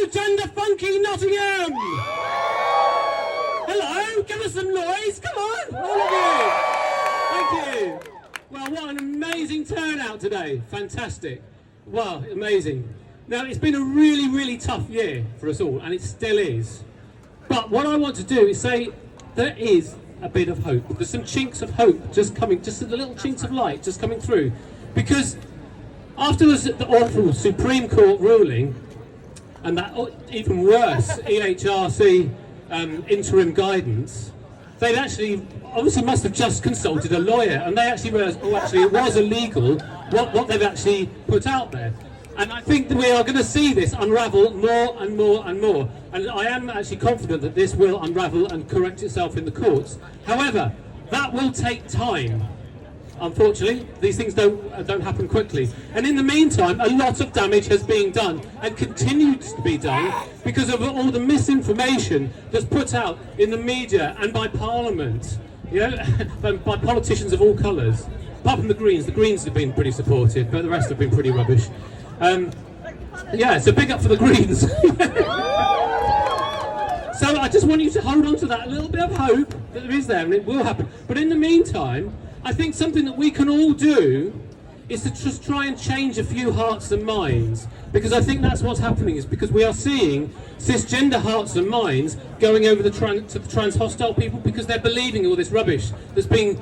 Hello, Gender Funky Nottingham! Hello, give us some noise, come on, all of you! Thank you. Well, what an amazing turnout today, fantastic. Wow, amazing. Now, it's been a really, really tough year for us all, and it still is. But what I want to do is say there is a bit of hope. There's some chinks of hope just coming, just the little chinks of light just coming through. Because after the awful Supreme Court ruling, and that even worse EHRC interim guidance, they actually obviously must have just consulted a lawyer, and they actually realised, oh, actually it was illegal what they've actually put out there. And I think that we are going to see this unravel more and more and more. And I am actually confident that this will unravel and correct itself in the courts. However, that will take time. Unfortunately, these things don't happen quickly. And in the meantime, a lot of damage has been done and continues to be done because of all the misinformation that's put out in the media and by Parliament, you know, by politicians of all colours. Apart from the Greens have been pretty supportive, but the rest have been pretty rubbish. Yeah, so big up for the Greens. So I just want you to hold on to that little bit of hope that there is there, and it will happen. But in the meantime, I think something that we can all do is to just try and change a few hearts and minds, because I think that's what's happening, is because we are seeing cisgender hearts and minds going over to the trans hostile people, because they're believing all this rubbish that's being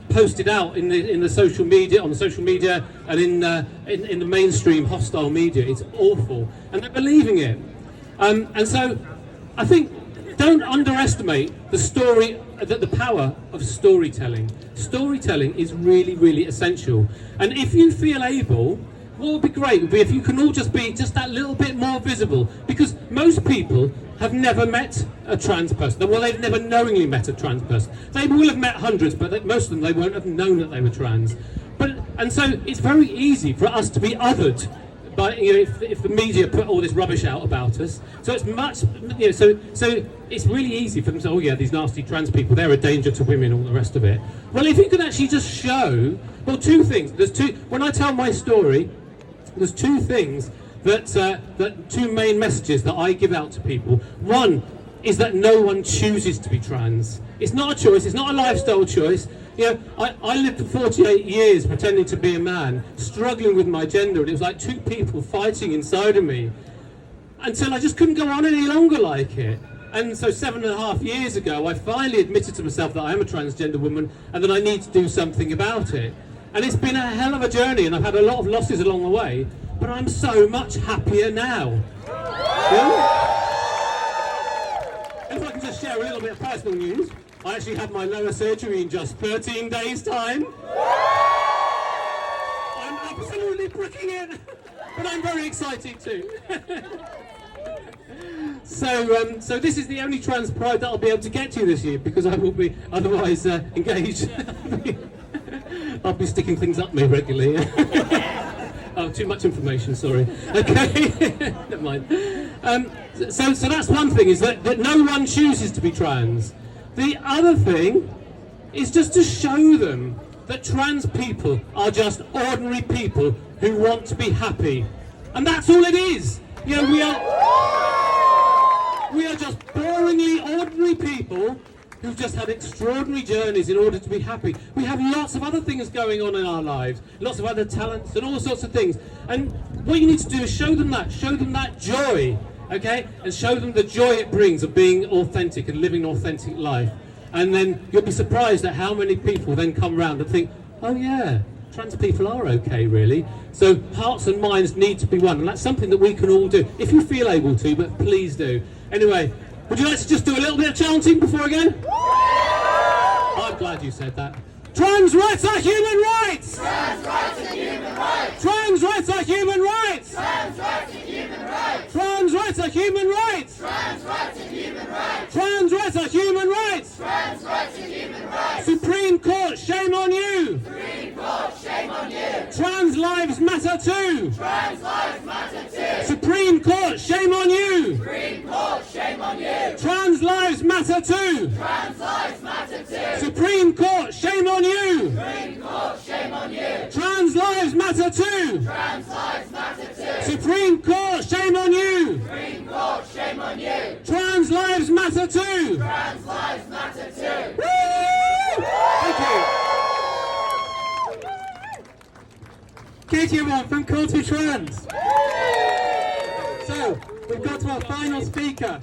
posted out in the social media, on the social media, and in the mainstream hostile media. It's awful, and they're believing it. And so, I think don't underestimate the power of storytelling. Storytelling is really, really essential. And if you feel able, what would be great would be if you can all just be just that little bit more visible, because most people have never met a trans person. Well, they've never knowingly met a trans person. They will have met hundreds, but most of them, they won't have known that they were trans. And so it's very easy for us to be othered by, you know, if the media put all this rubbish out about us. So it's much, you know, so it's really easy for them to say, oh yeah, these nasty trans people, they're a danger to women, all the rest of it. Well, if you can actually just show, well, two things. When I tell my story, there's two things that two main messages that I give out to people. One is that no one chooses to be trans. It's not a choice, it's not a lifestyle choice. You know, I lived for 48 years pretending to be a man, struggling with my gender, and it was like two people fighting inside of me until I just couldn't go on any longer like it. And so 7.5 years ago, I finally admitted to myself that I am a transgender woman and that I need to do something about it. And it's been a hell of a journey, and I've had a lot of losses along the way, but I'm so much happier now. Yeah? And if I can just share a little bit of personal news, I actually had my lower surgery in just 13 days' time. I'm absolutely bricking it, but I'm very excited too. So this is the only trans pride that I'll be able to get to this year, because I will be otherwise engaged. I'll be sticking things up me regularly. Oh, too much information, sorry. Okay, never mind. So that's one thing, is that no one chooses to be trans. The other thing is just to show them that trans people are just ordinary people who want to be happy. And that's all it is. You know, we are just boringly ordinary people who've just had extraordinary journeys in order to be happy. We have lots of other things going on in our lives, lots of other talents and all sorts of things. And what you need to do is show them that joy, okay? And show them the joy it brings of being authentic and living an authentic life. And then you'll be surprised at how many people then come round and think, oh yeah, trans people are okay, really. So hearts and minds need to be one, and that's something that we can all do, if you feel able to, but please do. Anyway, would you like to just do a little bit of chanting before I go? I'm glad you said that. Trans rights are human rights! Trans rights are human rights! Trans rights are human rights! Trans rights are human rights! Trans rights are human rights! Trans rights are human rights! Trans rights are human rights! Trans rights are human rights! Supreme Court, shame on you! Supreme Court, shame on you! Trans lives matter too! Trans lives matter too! Supreme Court, shame on you! Supreme Court, shame on you! Trans lives matter too! Trans lives matter too! Supreme Court, shame on you! Supreme Court, shame on you! Trans lives matter too! Trans lives matter too! Supreme Court, shame on you! Supreme matter too. Trans lives matter too. Woo! Thank you. Katie, everyone, from Call to Trans. So, we've got to our final speaker.